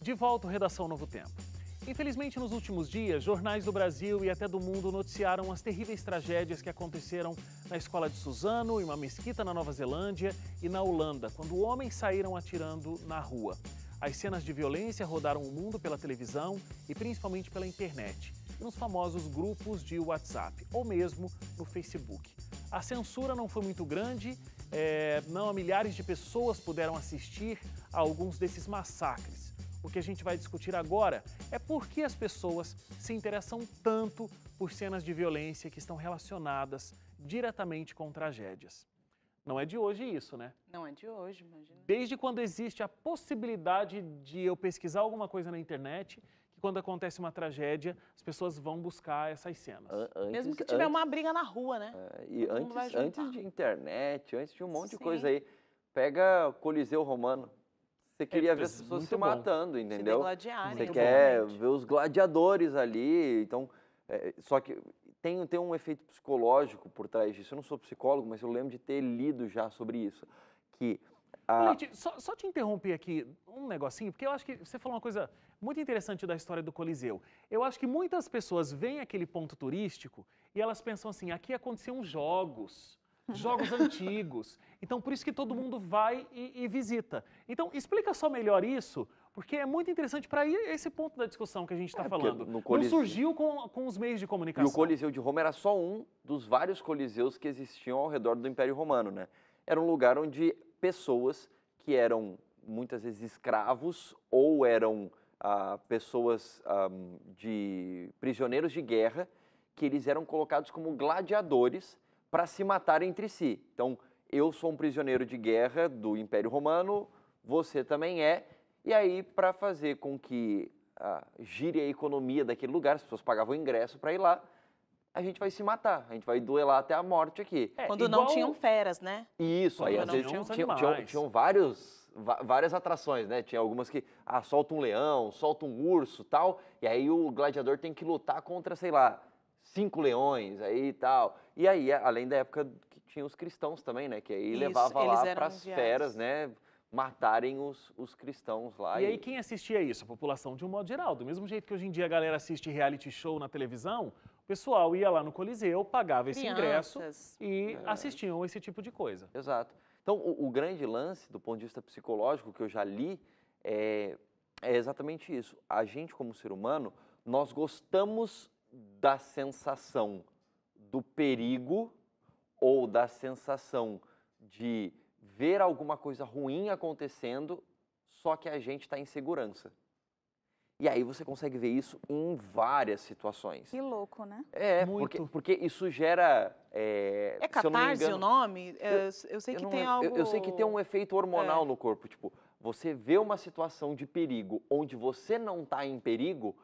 De volta ao Redação Novo Tempo. Infelizmente, nos últimos dias, jornais do Brasil e até do mundo noticiaram as terríveis tragédias que aconteceram na escola de Suzano, em uma mesquita na Nova Zelândia e na Holanda, quando homens saíram atirando na rua. As cenas de violência rodaram o mundo pela televisão e principalmente pela internet, e nos famosos grupos de WhatsApp, ou mesmo no Facebook. A censura não foi muito grande, milhares de pessoas puderam assistir a alguns desses massacres. O que a gente vai discutir agora é por que as pessoas se interessam tanto por cenas de violência que estão relacionadas diretamente com tragédias. Não é de hoje isso, né? Não é de hoje, imagina. Desde quando existe a possibilidade de eu pesquisar alguma coisa na internet, que quando acontece uma tragédia, as pessoas vão buscar essas cenas. Mesmo que tiver uma briga na rua, né? E antes de internet, antes de um monte de coisa aí, pega Coliseu Romano. Você queria ver as pessoas se matando, entendeu? Você quer ver os gladiadores ali, então... só que tem um efeito psicológico por trás disso. Eu não sou psicólogo, mas eu lembro de ter lido já sobre isso. Leite, só te interromper aqui um negocinho, porque eu acho que você falou uma coisa muito interessante da história do Coliseu. Eu acho que muitas pessoas veem aquele ponto turístico e elas pensam assim, aqui aconteciam jogos antigos. Então, por isso que todo mundo vai e visita. Então, explica só melhor isso, porque é muito interessante para esse ponto da discussão que a gente está falando. Não surgiu com os meios de comunicação. E o Coliseu de Roma era só um dos vários coliseus que existiam ao redor do Império Romano, né? Era um lugar onde pessoas que eram, muitas vezes, escravos ou eram pessoas de prisioneiros de guerra, que eles eram colocados como gladiadores para se matar entre si. Então, eu sou um prisioneiro de guerra do Império Romano, você também é, e aí, para fazer com que gire a economia daquele lugar, as pessoas pagavam ingresso para ir lá, a gente vai se matar, a gente vai duelar até a morte aqui. Quando não tinham feras, né? Isso, aí às vezes tinham várias atrações, né? Tinha algumas que, solta um leão, solta um urso, tal, e aí o gladiador tem que lutar contra, sei lá, 5 leões aí e tal. E aí, além da época que tinha os cristãos também, né? Que aí levava lá para as feras, né? Matarem os cristãos lá. E aí quem assistia isso? A população de um modo geral. Do mesmo jeito que hoje em dia a galera assiste reality show na televisão, o pessoal ia lá no Coliseu, pagava esse ingresso e assistiam esse tipo de coisa. Exato. Então, o grande lance, do ponto de vista psicológico, que eu já li, é exatamente isso. A gente, como ser humano, nós gostamos da sensação do perigo ou da sensação de ver alguma coisa ruim acontecendo, só que a gente está em segurança. E aí você consegue ver isso em várias situações. Que louco, né? Porque isso gera... É catarse o nome? Eu sei que tem algo... Eu sei que tem um efeito hormonal no corpo. Tipo, você vê uma situação de perigo onde você não está em perigo,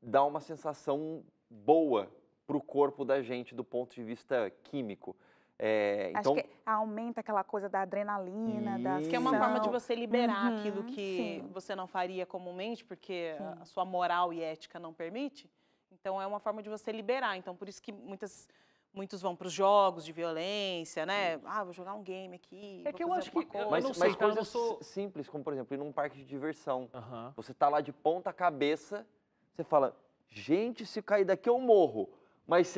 dá uma sensação boa para o corpo da gente do ponto de vista químico. Acho que aumenta aquela coisa da adrenalina, da ação. Que é uma forma de você liberar aquilo que você não faria comumente, porque a sua moral e ética não permite. Então, é uma forma de você liberar. Então, por isso que muitos vão para os jogos de violência, né? Vou jogar um game aqui, que eu acho que... Mas coisas simples, como, por exemplo, ir num parque de diversão. Você tá lá de ponta cabeça, você fala, gente, se cair daqui eu morro. Mas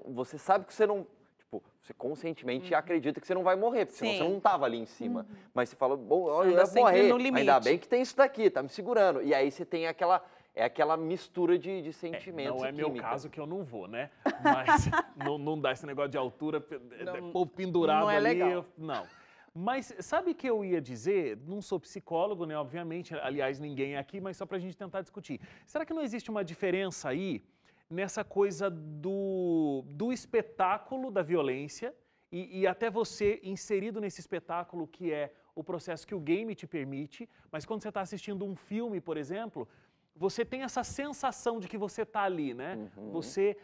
você sabe que você não... Você conscientemente acredita que você não vai morrer, porque senão você não estava ali em cima. Mas você fala, bom, eu ia morrer, ainda bem que tem isso daqui, tá me segurando. E aí você tem aquela mistura de sentimentos. Não é meu caso que eu não vou, né? Mas não dá esse negócio de altura, povo pendurado não é ali. Legal. Não. Mas sabe o que eu ia dizer? Não sou psicólogo, né? Obviamente, aliás, ninguém é aqui, mas só pra gente tentar discutir. Será que não existe uma diferença aí nessa coisa do espetáculo da violência e até você inserido nesse espetáculo que é o processo que o game te permite, mas quando você está assistindo um filme, por exemplo, você tem essa sensação de que você está ali, né? Você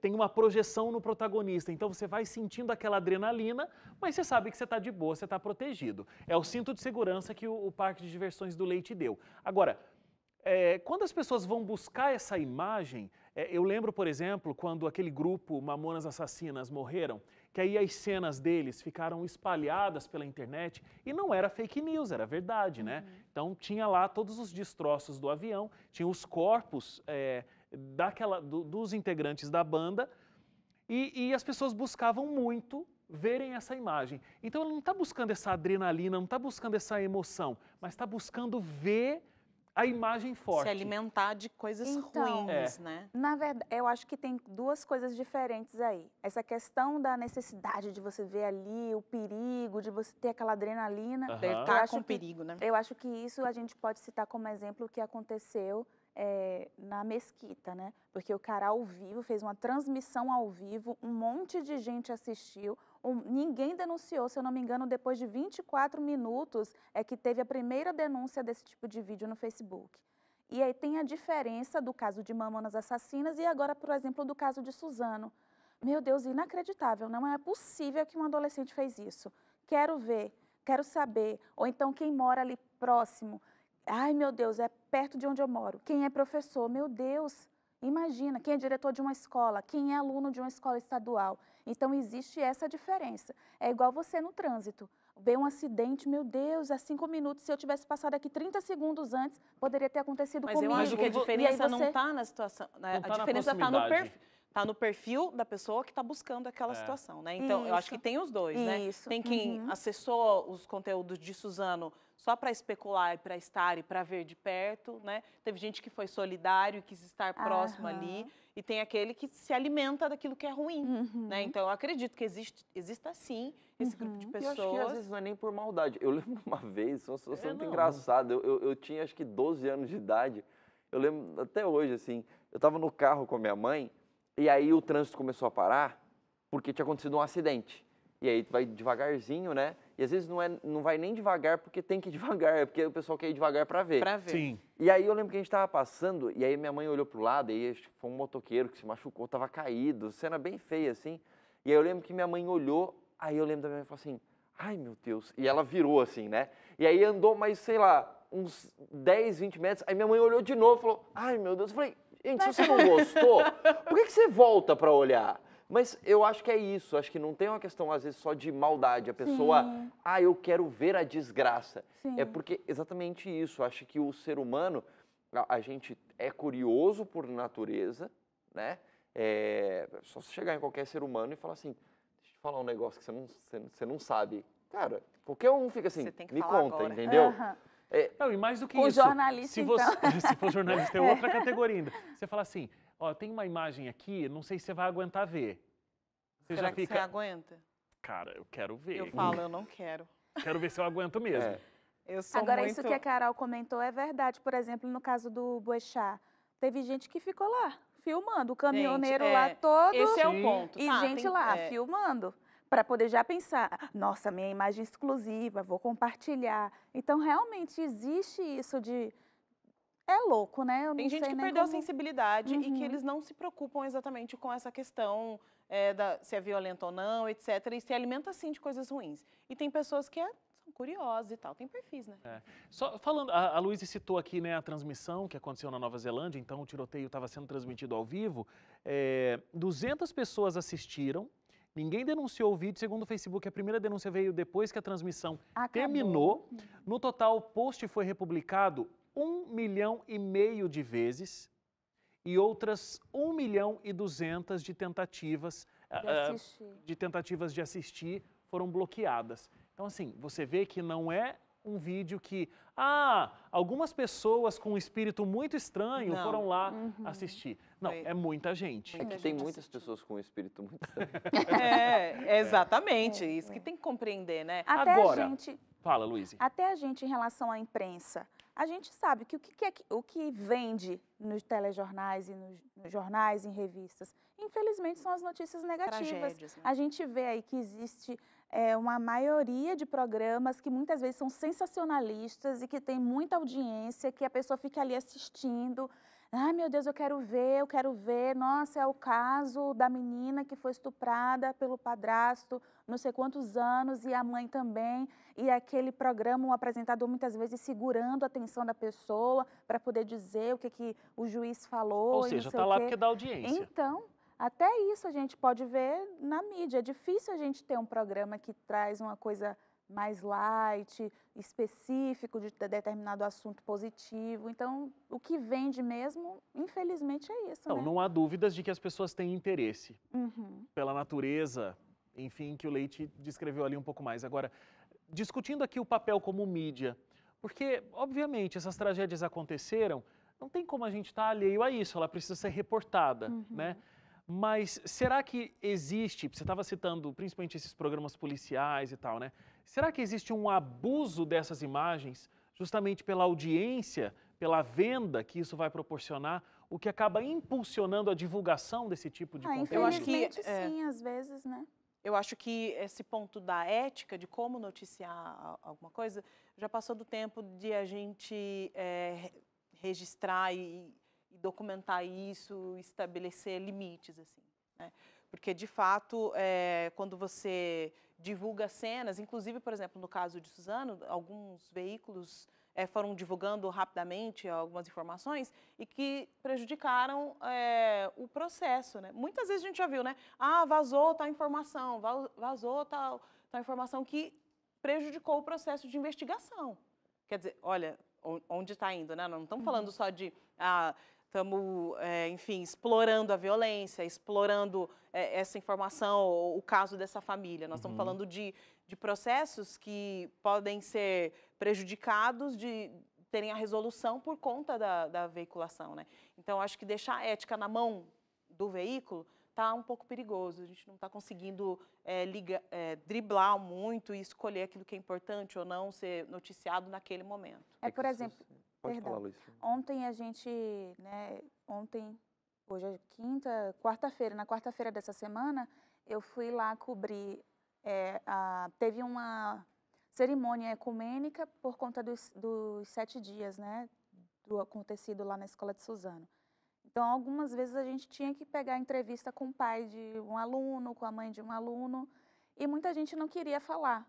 tem uma projeção no protagonista, então você vai sentindo aquela adrenalina, mas você sabe que você está de boa, você está protegido. É o cinto de segurança que o parque de diversões do Leite deu. Agora, quando as pessoas vão buscar essa imagem, eu lembro, por exemplo, quando aquele grupo Mamonas Assassinas morreram, que aí as cenas deles ficaram espalhadas pela internet e não era fake news, era verdade, né? Então tinha lá todos os destroços do avião, tinha os corpos dos integrantes da banda e as pessoas buscavam muito verem essa imagem. Então ele não está buscando essa adrenalina, não está buscando essa emoção, mas está buscando ver a imagem forte. Se alimentar de coisas ruins, né? Na verdade, eu acho que tem duas coisas diferentes aí. Essa questão da necessidade de você ver ali o perigo, de você ter aquela adrenalina. Flertar com perigo, né? Eu acho que isso a gente pode citar como exemplo o que aconteceu na Mesquita, né? Porque o cara ao vivo fez uma transmissão ao vivo, um monte de gente assistiu, ninguém denunciou, se eu não me engano, depois de 24 minutos é que teve a primeira denúncia desse tipo de vídeo no Facebook. E aí tem a diferença do caso de Mamonas Assassinas e agora, por exemplo, do caso de Suzano. Meu Deus, inacreditável, não é possível que um adolescente fez isso. Quero ver, quero saber, ou então quem mora ali próximo. Ai, meu Deus, é perto de onde eu moro. Quem é professor? Meu Deus, imagina, quem é diretor de uma escola, quem é aluno de uma escola estadual. Então, existe essa diferença. É igual você no trânsito. Vê um acidente, meu Deus, há 5 minutos, se eu tivesse passado aqui 30 segundos antes, poderia ter acontecido comigo. Mas eu acho que a diferença não está na situação, né? A diferença está no perfil. Está no perfil da pessoa que está buscando aquela situação, né? Então, eu acho que tem os dois, né? Tem quem acessou os conteúdos de Suzano só para especular e para estar e para ver de perto, né? Teve gente que foi solidário e quis estar próximo ali. E tem aquele que se alimenta daquilo que é ruim, né? Então, eu acredito que exista sim esse grupo de pessoas. Eu acho que às vezes não é nem por maldade. Eu lembro uma vez, isso é muito engraçado, eu tinha acho que 12 anos de idade, eu lembro até hoje, assim, eu estava no carro com a minha mãe, e aí o trânsito começou a parar porque tinha acontecido um acidente. E aí tu vai devagarzinho, né? E às vezes não vai nem devagar porque tem que ir devagar, é porque o pessoal quer ir devagar para ver. Para ver. Sim. E aí eu lembro que a gente estava passando, e aí minha mãe olhou pro lado, e aí foi um motoqueiro que se machucou, estava caído, cena bem feia assim. E aí eu lembro que minha mãe olhou, aí eu lembro da minha mãe e falou assim, ai meu Deus, e ela virou assim, né? E aí andou mais, sei lá, uns 10, 20 metros, aí minha mãe olhou de novo e falou, ai meu Deus, eu falei, gente, se você não gostou, por que você volta para olhar? Mas eu acho que é isso, acho que não tem uma questão, às vezes, só de maldade. A pessoa, eu quero ver a desgraça. Sim. É porque exatamente isso, acho que o ser humano, a gente é curioso por natureza, né? É só você chegar em qualquer ser humano e falar assim, deixa eu te falar um negócio que você não sabe. Cara, qualquer um fica assim, me conta, agora. entendeu? Não, e mais do que O isso, jornalista, se for jornalista, é outra categoria ainda. Você fala assim, ó, tem uma imagem aqui, não sei se você vai aguentar ver. Será que você aguenta? Cara, eu quero ver. Eu falo, eu não quero. Quero ver se eu aguento mesmo. Eu sou Agora, muito... isso que a Carol comentou é verdade. Por exemplo, no caso do Boechat, teve gente que ficou lá, filmando. O caminhoneiro lá todo. Esse é o ponto. E gente lá, filmando. Para poder já pensar, nossa, minha imagem exclusiva, vou compartilhar. Então, realmente, existe isso de... É louco, né? Tem gente que perdeu a sensibilidade e que eles não se preocupam exatamente com essa questão se é violento ou não, etc. E se alimenta, sim, de coisas ruins. E tem pessoas que são curiosas e tal, tem perfis, né? Só falando, a Luísa citou aqui, né, a transmissão que aconteceu na Nova Zelândia, então o tiroteio estava sendo transmitido ao vivo. 200 pessoas assistiram, ninguém denunciou o vídeo, segundo o Facebook, a primeira denúncia veio depois que a transmissão terminou. No total, o post foi republicado 1,5 milhão de vezes e outras 1.200.000 de tentativas de assistir foram bloqueadas. Então, assim, você vê que não é um vídeo que, algumas pessoas com um espírito muito estranho foram lá assistir. Não, é muita gente. É que tem muitas pessoas com um espírito muito estranho. Exatamente. Isso que tem que compreender, né? Agora, fala, Luísa. Até a gente, em relação à imprensa, a gente sabe que o que vende nos telejornais e nos jornais, em revistas, infelizmente, são as notícias negativas. Tragédias, né? A gente vê aí que existe uma maioria de programas que muitas vezes são sensacionalistas e que tem muita audiência, que a pessoa fica ali assistindo. Ai, meu Deus, eu quero ver. Nossa, é o caso da menina que foi estuprada pelo padrasto, não sei quantos anos, e a mãe também. E aquele programa, um apresentador muitas vezes segurando a atenção da pessoa para poder dizer o que o juiz falou. Ou seja, está lá porque dá audiência. Então, Até isso a gente pode ver na mídia. É difícil a gente ter um programa que traz uma coisa mais light, específico de determinado assunto positivo. Então, o que vende mesmo, infelizmente, é isso, Não, né? não há dúvidas de que as pessoas têm interesse Uhum. pela natureza, enfim, que o Leite descreveu ali um pouco mais. Agora, discutindo aqui o papel como mídia, porque, obviamente, essas tragédias aconteceram, não tem como a gente estar alheio a isso, ela precisa ser reportada, né? Mas será que existe, você estava citando principalmente esses programas policiais e tal, né? Será que existe um abuso dessas imagens, justamente pela audiência, pela venda que isso vai proporcionar, o que acaba impulsionando a divulgação desse tipo de conteúdo? Eu acho que, Infelizmente, sim, às vezes, né? Eu acho que esse ponto da ética, de como noticiar alguma coisa, já passou do tempo de a gente registrar e documentar isso, estabelecer limites, assim, né? Porque, de fato, quando você divulga cenas, inclusive, por exemplo, no caso de Suzano, alguns veículos foram divulgando rapidamente algumas informações e que prejudicaram o processo, né? Muitas vezes a gente já viu, né? Ah, vazou tal informação, vazou tal informação que prejudicou o processo de investigação. Quer dizer, olha, onde está indo, né? Não estamos falando só de... Estamos, enfim, explorando a violência, explorando essa informação, o caso dessa família. Nós estamos falando de processos que podem ser prejudicados de terem a resolução por conta da veiculação, né? Então, acho que deixar a ética na mão do veículo está um pouco perigoso. A gente não está conseguindo driblar muito e escolher aquilo que é importante ou não ser noticiado naquele momento. Por exemplo... Pode falar, Luiz. Ontem a gente, né, hoje é quarta-feira, na quarta-feira dessa semana, eu fui lá cobrir, teve uma cerimônia ecumênica por conta dos 7 dias, né, do acontecido lá na escola de Suzano. Então, algumas vezes a gente tinha que pegar entrevista com o pai de um aluno, com a mãe de um aluno, e muita gente não queria falar.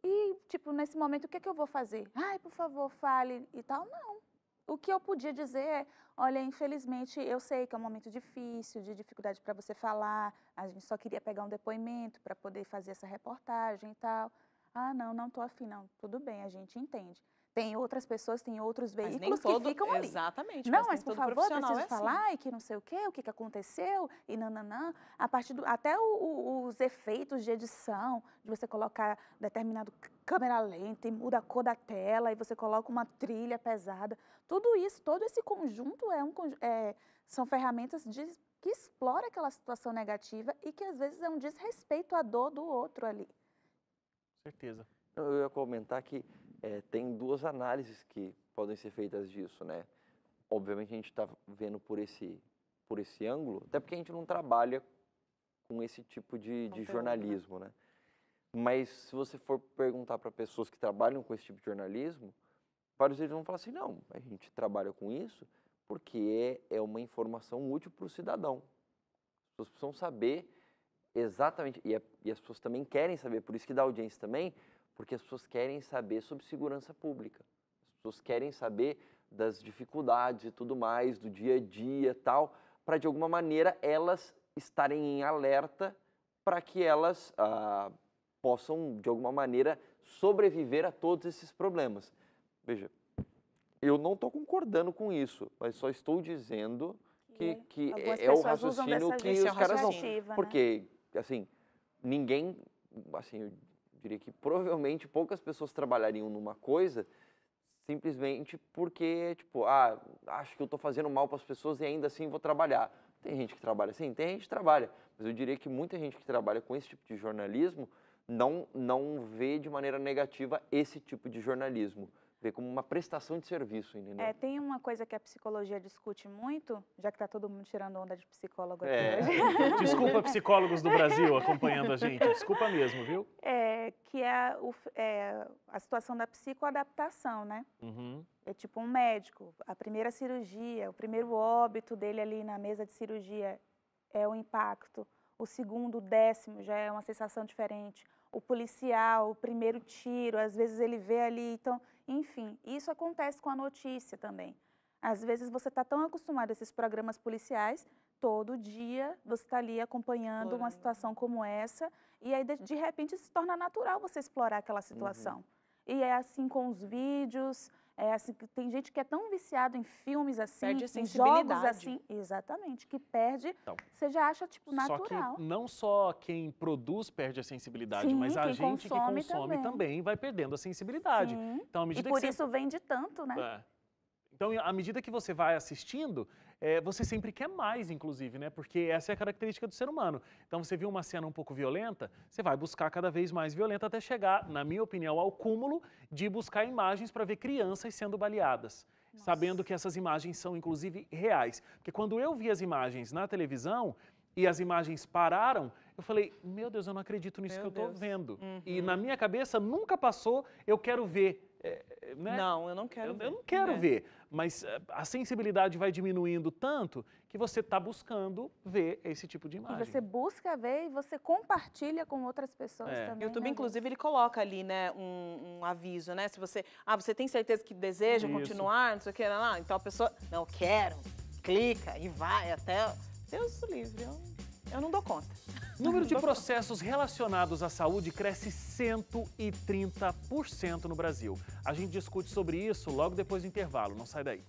E, tipo, nesse momento, o que é que eu vou fazer? Ai, por favor, fale e tal. Não. O que eu podia dizer é, olha, infelizmente, eu sei que é um momento difícil, de dificuldade para você falar, a gente só queria pegar um depoimento para poder fazer essa reportagem e tal. Ah, não estou afim, não. Tudo bem, a gente entende. Tem outras pessoas, tem outros veículos que ficam ali. Exatamente. Não, mas por favor, preciso assim. falar e que não sei o que aconteceu e nananã. A partir até os efeitos de edição, de você colocar determinado câmera lenta e muda a cor da tela e você coloca uma trilha pesada. Tudo isso, todo esse conjunto são ferramentas que exploram aquela situação negativa e que às vezes é um desrespeito à dor do outro ali. Certeza. Eu ia comentar que tem 2 análises que podem ser feitas disso, né? Obviamente a gente está vendo por esse ângulo, até porque a gente não trabalha com esse tipo de jornalismo, né? Mas se você for perguntar para pessoas que trabalham com esse tipo de jornalismo, vários deles vão falar assim, não, a gente trabalha com isso porque é uma informação útil para o cidadão. As pessoas precisam saber exatamente, e as pessoas também querem saber, por isso que dá audiência também, porque as pessoas querem saber sobre segurança pública. As pessoas querem saber das dificuldades e tudo mais, do dia a dia e tal, para de alguma maneira elas estarem em alerta para que elas possam, de alguma maneira, sobreviver a todos esses problemas. Veja, eu não estou concordando com isso, mas só estou dizendo que é o raciocínio que os caras vão. Porque, assim, ninguém, assim, eu diria que provavelmente poucas pessoas trabalhariam numa coisa simplesmente porque, tipo, acho que eu estou fazendo mal para as pessoas e ainda assim vou trabalhar. Tem gente que trabalha assim? Tem gente que trabalha. Mas eu diria que muita gente que trabalha com esse tipo de jornalismo não vê de maneira negativa esse tipo de jornalismo. Vê como uma prestação de serviço, entendeu? Tem uma coisa que a psicologia discute muito, já que está todo mundo tirando onda de psicólogo aqui hoje. Desculpa, psicólogos do Brasil acompanhando a gente. Desculpa mesmo, viu? Que é a situação da psicoadaptação, né? É tipo um médico, a primeira cirurgia, o primeiro óbito dele ali na mesa de cirurgia é o impacto. O segundo, o 10º já é uma sensação diferente. O policial, o primeiro tiro, às vezes ele vê ali, então, enfim, isso acontece com a notícia também. Às vezes você está tão acostumado a esses programas policiais, todo dia você está ali acompanhando uma situação como essa, e aí de repente se torna natural você explorar aquela situação. E é assim com os vídeos, é assim que tem gente que é tão viciado em filmes assim, Perde a em sensibilidade. jogos assim, exatamente, que perde, Então, você já acha tipo natural. Só que não só quem produz perde a sensibilidade, Sim, mas a quem gente que consome consome também vai perdendo a sensibilidade. Sim. Então, à E medida por que isso vende tanto, né? Então, à medida que você vai assistindo, você sempre quer mais, inclusive, né? Porque essa é a característica do ser humano. Então, você viu uma cena um pouco violenta, você vai buscar cada vez mais violenta até chegar, na minha opinião, ao cúmulo de buscar imagens para ver crianças sendo baleadas. Nossa. Sabendo que essas imagens são, inclusive, reais. Porque quando eu vi as imagens na televisão e as imagens pararam, eu falei, meu Deus, eu não acredito nisso que eu estou vendo. E na minha cabeça nunca passou, eu quero ver. Né? Não, eu não quero ver. Eu não quero ver, mas a sensibilidade vai diminuindo tanto que você está buscando ver esse tipo de imagem. E você busca ver e você compartilha com outras pessoas também. O YouTube, inclusive, ele coloca ali, né, um aviso, né? Se você, você tem certeza que deseja continuar, não sei o que, lá. Então a pessoa, não, quero, clica e vai até Deus livre. Eu não dou conta. O número de processos relacionados à saúde cresce 130% no Brasil. A gente discute sobre isso logo depois do intervalo. Não sai daí.